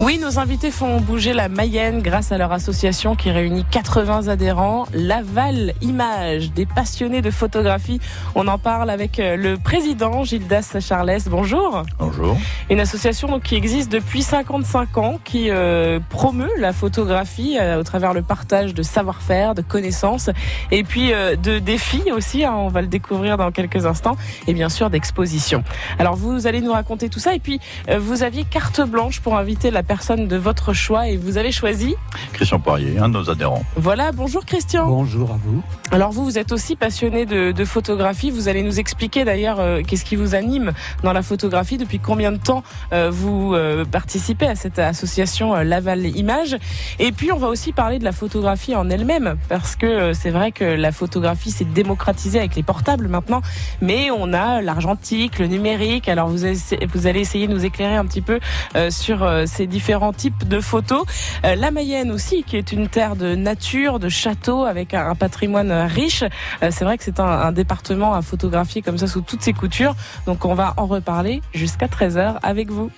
Oui, nos invités font bouger la Mayenne grâce à leur association qui réunit 80 adhérents, Laval Images, des passionnés de photographie. On en parle avec le président Gildas Charles. Bonjour. Bonjour. Une association donc, qui existe depuis 55 ans, qui promeut la photographie au travers le partage de savoir-faire, de connaissances et puis de défis aussi, hein, on va le découvrir dans quelques instants, et bien sûr d'expositions. Alors vous allez nous raconter tout ça et puis vous aviez carte blanche pour inviter la personne de votre choix et vous avez choisi Christian Poirier, un de nos adhérents. Voilà, bonjour Christian. Bonjour à vous. Alors vous êtes aussi passionné de photographie, vous allez nous expliquer d'ailleurs qu'est-ce qui vous anime dans la photographie, depuis combien de temps vous participez à cette association Laval Images. Et puis on va aussi parler de la photographie en elle-même, parce que c'est vrai que la photographie s'est démocratisée avec les portables maintenant, mais on a l'argentique, le numérique. Alors vous allez essayer de nous éclairer un petit peu sur ces différents types de photos. La Mayenne aussi, qui est une terre de nature, de châteaux, avec un patrimoine riche. C'est vrai que c'est un département à photographier comme ça sous toutes ses coutures. Donc on va en reparler jusqu'à 13h avec vous.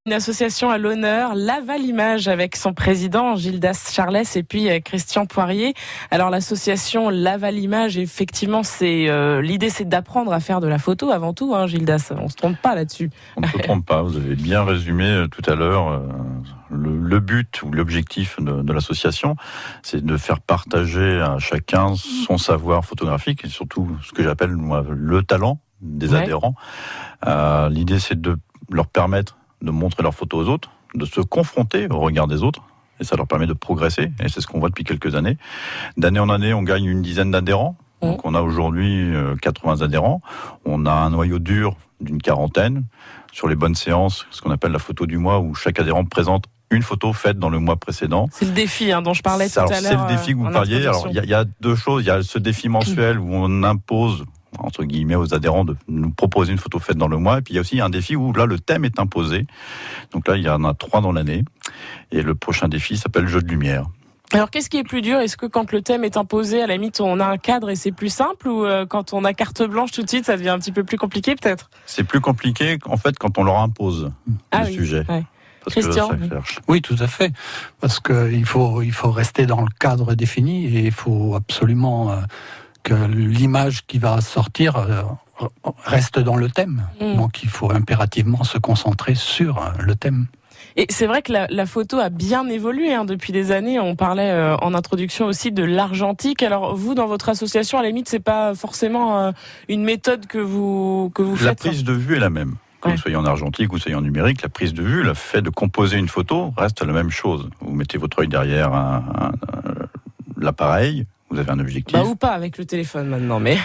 Une association à l'honneur, Laval Images, avec son président Gildas Charles et puis Christian Poirier. Alors l'association Laval Images, effectivement, l'idée c'est d'apprendre à faire de la photo avant tout, hein, Gildas. On se trompe pas là-dessus. On ne se trompe pas. Vous avez bien résumé tout à l'heure le but ou l'objectif de l'association, c'est de faire partager à chacun son savoir photographique et surtout ce que j'appelle moi le talent des adhérents. L'idée c'est de leur permettre de montrer leurs photos aux autres, de se confronter au regard des autres, et ça leur permet de progresser, et c'est ce qu'on voit depuis quelques années. D'année en année, on gagne une dizaine d'adhérents, donc on a aujourd'hui 80 adhérents, on a un noyau dur d'une quarantaine, sur les bonnes séances, ce qu'on appelle la photo du mois, où chaque adhérent présente une photo faite dans le mois précédent. C'est le défi dont je parlais tout à l'heure. C'est le défi que vous parliez. Alors, il y a deux choses, il y a ce défi mensuel où on impose entre guillemets aux adhérents de nous proposer une photo faite dans le mois, et puis il y a aussi un défi où là le thème est imposé, donc là il y en a 3 dans l'année, et le prochain défi s'appelle Jeu de lumière. Alors qu'est-ce qui est plus dur? Est-ce que quand le thème est imposé, à la limite on a un cadre et c'est plus simple, ou quand on a carte blanche tout de suite ça devient un petit peu plus compliqué peut-être? C'est plus compliqué en fait quand on leur impose le sujet. Ouais. Parce Christian, oui, tout à fait, parce qu'il faut rester dans le cadre défini, et il faut absolument que l'image qui va sortir reste dans le thème. Donc il faut impérativement se concentrer sur le thème. Et c'est vrai que la photo a bien évolué depuis des années. On parlait en introduction aussi de l'argentique. Alors vous, dans votre association, à la limite, c'est pas forcément une méthode que vous faites. La prise de vue est la même. Que vous soyez en argentique ou soyez en numérique, la prise de vue, le fait de composer une photo reste la même chose. Vous mettez votre œil derrière l'appareil, vous avez un objectif. Ou pas avec le téléphone maintenant, mais...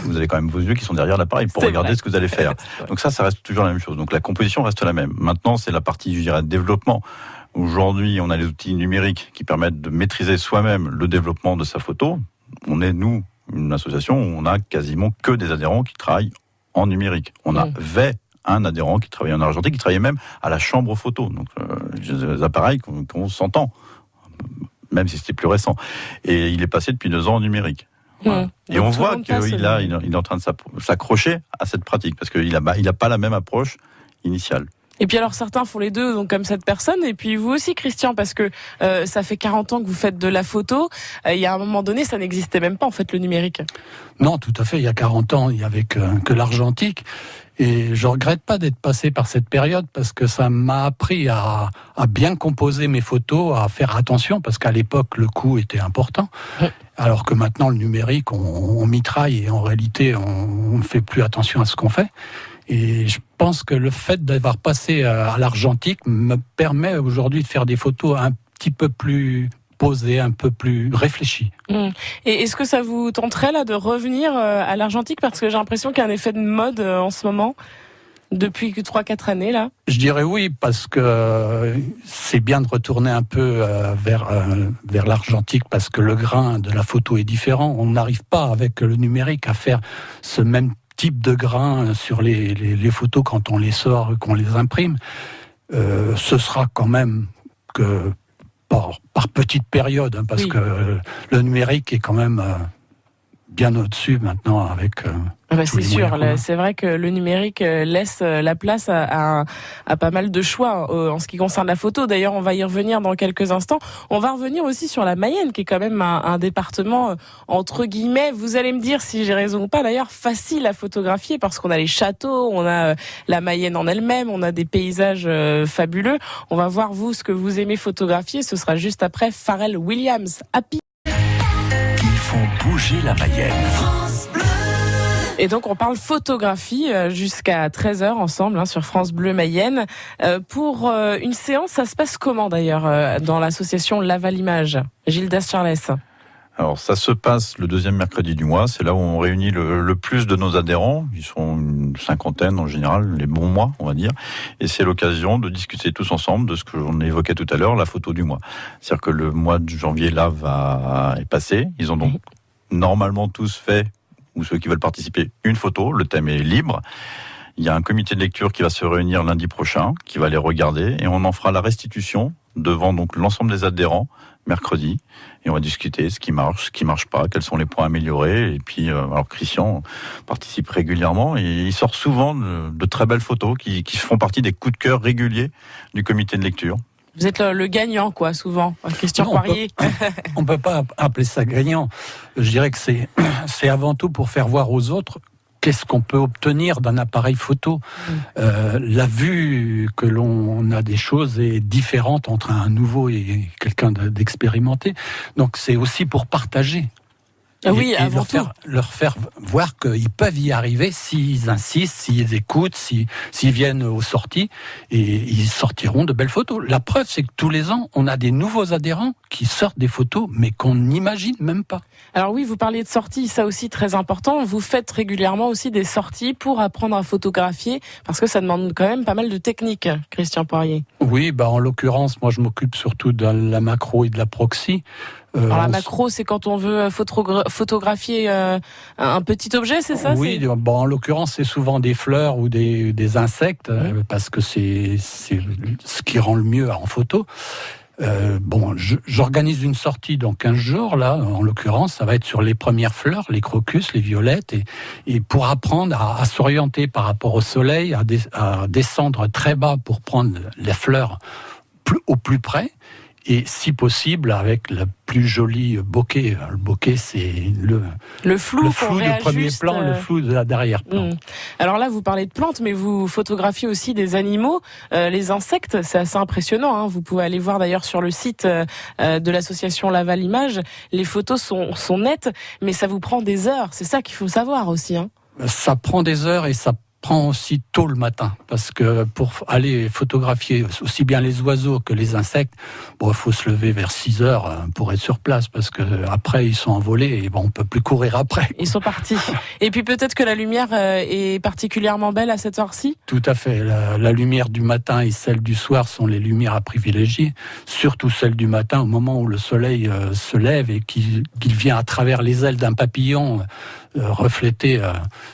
Vous avez quand même vos yeux qui sont derrière l'appareil pour regarder ce que vous allez faire. Donc ça reste toujours la même chose. Donc la composition reste la même. Maintenant, c'est la partie, je dirais, de développement. Aujourd'hui, on a les outils numériques qui permettent de maîtriser soi-même le développement de sa photo. On est, nous, une association où on a quasiment que des adhérents qui travaillent en numérique. On avait un adhérent qui travaillait en argentique, qui travaillait même à la chambre photo. Donc des appareils qu'on s'entend, même si c'était plus récent. Et il est passé depuis 2 ans en numérique. Voilà. Et on voit qu'il est en train de s'accrocher à cette pratique, parce qu'il a pas la même approche initiale. Et puis alors certains font les deux, donc comme cette personne, et puis vous aussi Christian, parce que ça fait 40 ans que vous faites de la photo. Il y a un moment donné, ça n'existait même pas en fait le numérique. Non, tout à fait. Il y a 40 ans, il n'y avait que l'argentique. Et je regrette pas d'être passé par cette période, parce que ça m'a appris à bien composer mes photos, à faire attention, parce qu'à l'époque, le coût était important. Alors que maintenant, le numérique, on mitraille, et en réalité, on ne fait plus attention à ce qu'on fait. Et je pense que le fait d'avoir passé à l'argentique me permet aujourd'hui de faire des photos un petit peu plus posées, un peu plus réfléchies. Et est-ce que ça vous tenterait là de revenir à l'argentique, parce que j'ai l'impression qu'il y a un effet de mode en ce moment, depuis 3-4 années là? Je dirais oui, parce que c'est bien de retourner un peu vers l'argentique, parce que le grain de la photo est différent. On n'arrive pas avec le numérique à faire ce même type de grain sur les photos quand on les sort, qu'on les imprime. Ce sera quand même que par petite période, parce que le numérique est quand même bien au-dessus maintenant avec... c'est sûr, c'est vrai que le numérique laisse la place à pas mal de choix en ce qui concerne la photo. D'ailleurs, on va y revenir dans quelques instants. On va revenir aussi sur la Mayenne, qui est quand même un département, entre guillemets, vous allez me dire si j'ai raison ou pas, d'ailleurs, facile à photographier, parce qu'on a les châteaux, on a la Mayenne en elle-même, on a des paysages fabuleux. On va voir, vous, ce que vous aimez photographier. Ce sera juste après Pharrell Williams. Happy. Ils font bouger la Mayenne. Et donc on parle photographie jusqu'à 13h ensemble sur France Bleu Mayenne. Pour une séance, ça se passe comment d'ailleurs dans l'association Laval Image? Gildas Charles. Alors ça se passe le deuxième mercredi du mois, c'est là où on réunit le plus de nos adhérents, ils sont une cinquantaine en général, les bons mois on va dire, et c'est l'occasion de discuter tous ensemble de ce que j'en évoquais tout à l'heure, la photo du mois. C'est-à-dire que le mois de janvier là est passé, ils ont donc normalement tous fait, ou ceux qui veulent participer, une photo, le thème est libre. Il y a un comité de lecture qui va se réunir lundi prochain, qui va les regarder, et on en fera la restitution devant donc l'ensemble des adhérents mercredi, et on va discuter ce qui marche pas, quels sont les points améliorés. Et puis alors Christian participe régulièrement et il sort souvent de très belles photos qui font partie des coups de cœur réguliers du comité de lecture. Vous êtes le gagnant, quoi, souvent, Christian Poirier. On peut pas appeler ça gagnant. Je dirais que c'est avant tout pour faire voir aux autres qu'est-ce qu'on peut obtenir d'un appareil photo. La vue que l'on a des choses est différente entre un nouveau et quelqu'un d'expérimenté. Donc c'est aussi pour partager. Oui, et leur faire voir qu'ils peuvent y arriver s'ils insistent, s'ils écoutent, s'ils viennent aux sorties, et ils sortiront de belles photos. La preuve, c'est que tous les ans, on a des nouveaux adhérents qui sortent des photos, mais qu'on n'imagine même pas. Alors oui, vous parliez de sorties, ça aussi très important. Vous faites régulièrement aussi des sorties pour apprendre à photographier, parce que ça demande quand même pas mal de technique, Christian Poirier. Oui, en l'occurrence, moi je m'occupe surtout de la macro et de la proxy. Alors la macro, c'est quand on veut photographier un petit objet, c'est ça? Oui, en l'occurrence, c'est souvent des fleurs ou des insectes, parce que c'est ce qui rend le mieux en photo. J'organise une sortie dans 15 jours, là, en l'occurrence, ça va être sur les premières fleurs, les crocus, les violettes, et pour apprendre à s'orienter par rapport au soleil, à descendre très bas pour prendre les fleurs au plus près, et si possible avec le plus joli bokeh. Le bokeh, c'est le flou du premier plan, le flou de la derrière-plan. Alors là, vous parlez de plantes, mais vous photographiez aussi des animaux, les insectes, c'est assez impressionnant. Vous pouvez aller voir d'ailleurs sur le site de l'association Laval Image. Les photos sont nettes, mais ça vous prend des heures. C'est ça qu'il faut savoir aussi. Ça prend des heures et ça prend aussi tôt le matin, parce que pour aller photographier aussi bien les oiseaux que les insectes, il faut se lever vers 6 heures pour être sur place, parce que après ils sont envolés et on peut plus courir après. Ils sont partis. Et puis peut-être que la lumière est particulièrement belle à cette heure-ci. Tout à fait. La lumière du matin et celle du soir sont les lumières à privilégier, surtout celle du matin au moment où le soleil se lève et qu'il vient à travers les ailes d'un papillon refléter.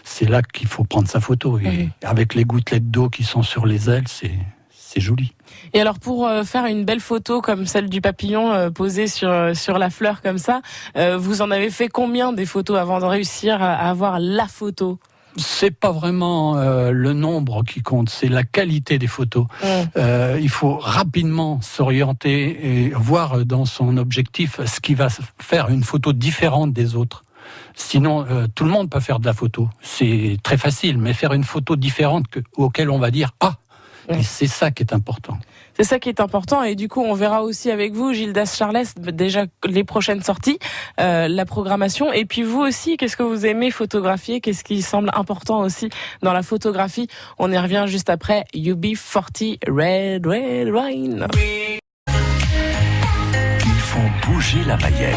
C'est là qu'il faut prendre sa photo. Et avec les gouttelettes d'eau qui sont sur les ailes, c'est joli. Et alors pour faire une belle photo comme celle du papillon posée sur la fleur comme ça, vous en avez fait combien des photos avant de réussir à avoir la photo? C'est pas vraiment le nombre qui compte, c'est la qualité des photos. Il faut rapidement s'orienter et voir dans son objectif ce qui va faire une photo différente des autres. Sinon, tout le monde peut faire de la photo. C'est très facile, mais faire une photo différente auquel on va dire « Ah !» Et c'est ça qui est important. C'est ça qui est important, et du coup on verra aussi avec vous, Gildas Charles, déjà les prochaines sorties, la programmation, et puis vous aussi, qu'est-ce que vous aimez photographier, qu'est-ce qui semble important aussi dans la photographie. On y revient juste après UB40 Red Wine. Ils font bouger la Mayenne.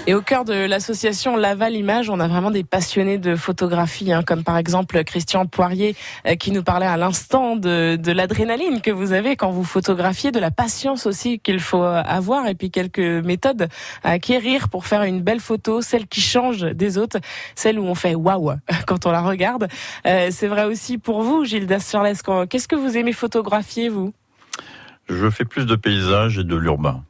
Et au cœur de l'association Laval Image, on a vraiment des passionnés de photographie, comme par exemple Christian Poirier qui nous parlait à l'instant de l'adrénaline que vous avez quand vous photographiez, de la patience aussi qu'il faut avoir, et puis quelques méthodes à acquérir pour faire une belle photo, celle qui change des autres, celle où on fait waouh quand on la regarde. C'est vrai aussi pour vous, Gildas Charles. Qu'est-ce que vous aimez photographier, vous ? Je fais plus de paysages et de l'urbain.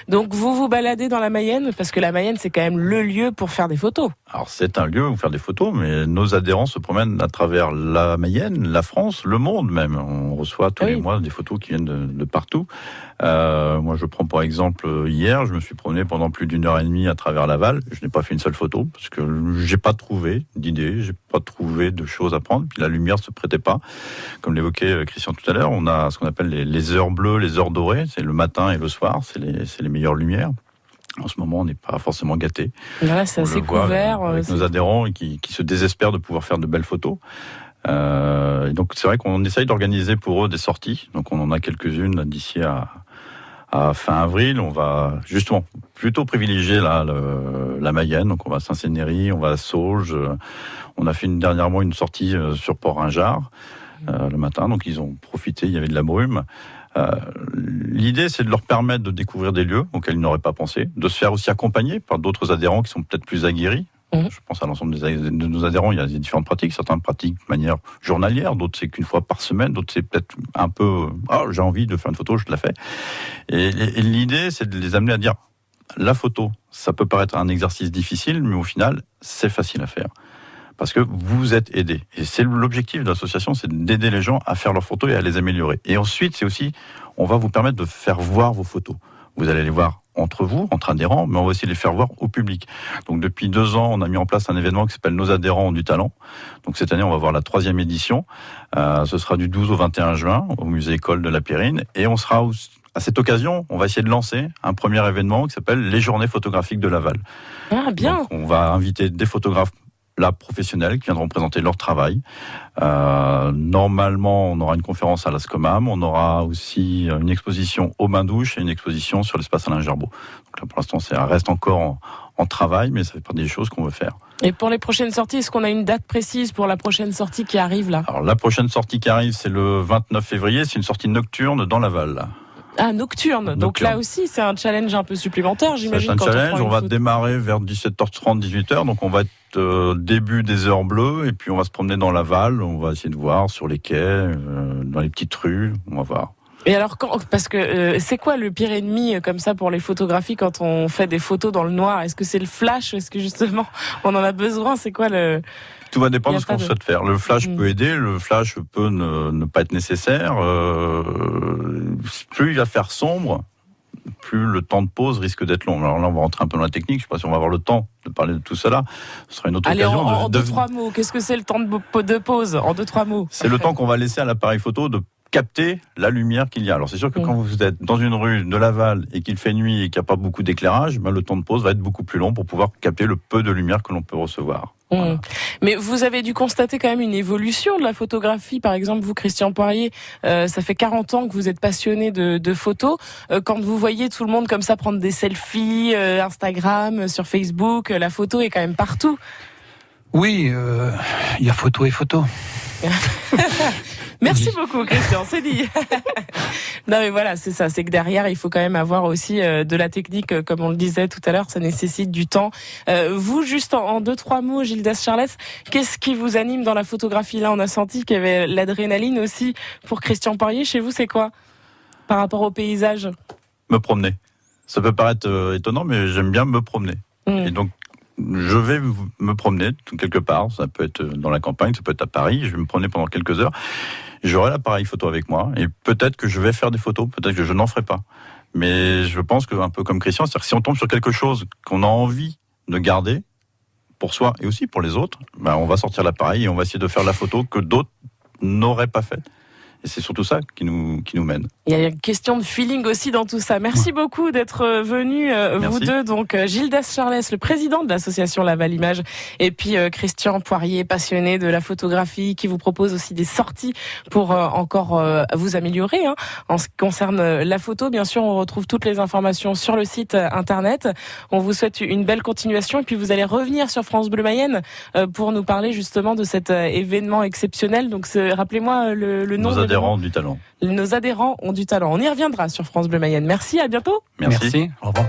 Donc vous vous baladez dans la Mayenne, parce que la Mayenne c'est quand même le lieu pour faire des photos. Alors c'est un lieu où faire des photos, mais nos adhérents se promènent à travers la Mayenne, la France, le monde même. On reçoit tous les mois des photos qui viennent de partout. Moi je prends par exemple hier, je me suis promené pendant plus d'1h30 à travers Laval. Je n'ai pas fait une seule photo, parce que j'ai pas trouvé d'idées, j'ai pas trouvé de choses à prendre, puis la lumière se prêtait pas. Comme l'évoquait Christian tout à l'heure, on a ce qu'on appelle les heures bleues, les heures dorées, c'est le matin et le soir, c'est les meilleures lumières. En ce moment, on n'est pas forcément gâtés. Là, c'est assez couvert. Avec nos adhérents qui se désespèrent de pouvoir faire de belles photos. Et donc, c'est vrai qu'on essaye d'organiser pour eux des sorties. Donc, on en a quelques-unes d'ici à fin avril. On va justement plutôt privilégier la Mayenne. Donc, on va à Saint-Sénéry, on va à Sauges. On a fait dernièrement une sortie sur Port-Rinjard le matin. Donc, ils ont profité, il y avait de la brume. L'idée, c'est de leur permettre de découvrir des lieux auxquels ils n'auraient pas pensé, de se faire aussi accompagner par d'autres adhérents qui sont peut-être plus aguerris. Je pense à l'ensemble de nos adhérents, il y a des différentes pratiques. Certains pratiquent de manière journalière, d'autres c'est qu'une fois par semaine, d'autres c'est peut-être un peu j'ai envie de faire une photo, je te la fais. Et l'idée, c'est de les amener à dire la photo, ça peut paraître un exercice difficile, mais au final, c'est facile à faire. Parce que vous êtes aidés. Et c'est l'objectif de l'association, c'est d'aider les gens à faire leurs photos et à les améliorer. Et ensuite, c'est aussi, on va vous permettre de faire voir vos photos. Vous allez les voir entre vous, entre adhérents, mais on va aussi les faire voir au public. Donc depuis 2 ans, on a mis en place un événement qui s'appelle Nos adhérents ont du talent. Donc cette année, on va voir la 3e édition. Ce sera du 12 au 21 juin au musée École de la Périne. Et on sera à cette occasion, on va essayer de lancer un premier événement qui s'appelle les Journées photographiques de Laval. Ah bien. Donc, on va inviter des photographes professionnels qui viendront présenter leur travail. Normalement, on aura une conférence à l'Ascomam, on aura aussi une exposition au bain-douche et une exposition sur l'espace Alain Gerbeau. Donc là, pour l'instant, ça reste encore en travail, mais ça fait partie des choses qu'on veut faire. Et pour les prochaines sorties, est-ce qu'on a une date précise pour la prochaine sortie qui arrive là ? Alors, la prochaine sortie qui arrive, c'est le 29 février, c'est une sortie nocturne dans Laval. Ah, nocturne. Donc là aussi, c'est un challenge un peu supplémentaire, j'imagine. C'est un challenge, on va démarrer vers 17h30, 18h, donc on va être début des heures bleues, et puis on va se promener dans Laval, on va essayer de voir sur les quais, dans les petites rues, on va voir. Et alors, parce que c'est quoi le pire ennemi comme ça pour les photographies quand on fait des photos dans le noir ? Est-ce que c'est le flash ? Est-ce que justement on en a besoin ? C'est quoi le... Tout va dépendre de ce qu'on souhaite faire. Le flash peut aider, le flash peut ne pas être nécessaire. Plus il va faire sombre, plus le temps de pause risque d'être long. Alors là, on va rentrer un peu dans la technique. Je ne sais pas si on va avoir le temps de parler de tout cela. Ce sera une autre occasion. En 2-3 mots, qu'est-ce que c'est le temps de pause ? En 2-3 mots. C'est le temps qu'on va laisser à l'appareil photo de capter la lumière qu'il y a. Alors c'est sûr que quand vous êtes dans une rue de Laval et qu'il fait nuit et qu'il n'y a pas beaucoup d'éclairage, le temps de pause va être beaucoup plus long pour pouvoir capter le peu de lumière que l'on peut recevoir. Voilà. Mais vous avez dû constater quand même une évolution de la photographie. Par exemple, vous, Christian Poirier, ça fait 40 ans que vous êtes passionné de photos. Quand vous voyez tout le monde comme ça prendre des selfies, Instagram, sur Facebook, la photo est quand même partout. Oui, il y a photo et photo. Merci beaucoup, Christian, c'est dit. Non mais voilà, c'est ça, c'est que derrière, il faut quand même avoir aussi de la technique, comme on le disait tout à l'heure, ça nécessite du temps. Vous, juste en 2-3 mots, Gildas Charles, qu'est-ce qui vous anime dans la photographie ? Là, on a senti qu'il y avait l'adrénaline aussi. Pour Christian Poirier, chez vous, c'est quoi par rapport au paysage ? Me promener. Ça peut paraître étonnant, mais j'aime bien me promener. Et donc, je vais me promener quelque part. Ça peut être dans la campagne, ça peut être à Paris. Je vais me promener pendant quelques heures. J'aurai l'appareil photo avec moi et peut-être que je vais faire des photos, peut-être que je n'en ferai pas. Mais je pense que, un peu comme Christian, c'est-à-dire que si on tombe sur quelque chose qu'on a envie de garder pour soi et aussi pour les autres, on va sortir l'appareil et on va essayer de faire la photo que d'autres n'auraient pas faite. Et c'est surtout ça qui nous mène. Il y a une question de feeling aussi dans tout ça. Merci beaucoup d'être venus, vous deux. Donc, Gildas Charles, le président de l'association Laval Image, et puis Christian Poirier, passionné de la photographie, qui vous propose aussi des sorties pour encore vous améliorer. En ce qui concerne la photo, bien sûr, on retrouve toutes les informations sur le site internet. On vous souhaite une belle continuation. Et puis, vous allez revenir sur France Bleu Mayenne pour nous parler justement de cet événement exceptionnel. Donc, rappelez-moi le nom. Nos adhérents ont du talent. Nos adhérents ont du talent. On y reviendra sur France Bleu Mayenne. Merci, à bientôt. Merci. Au revoir.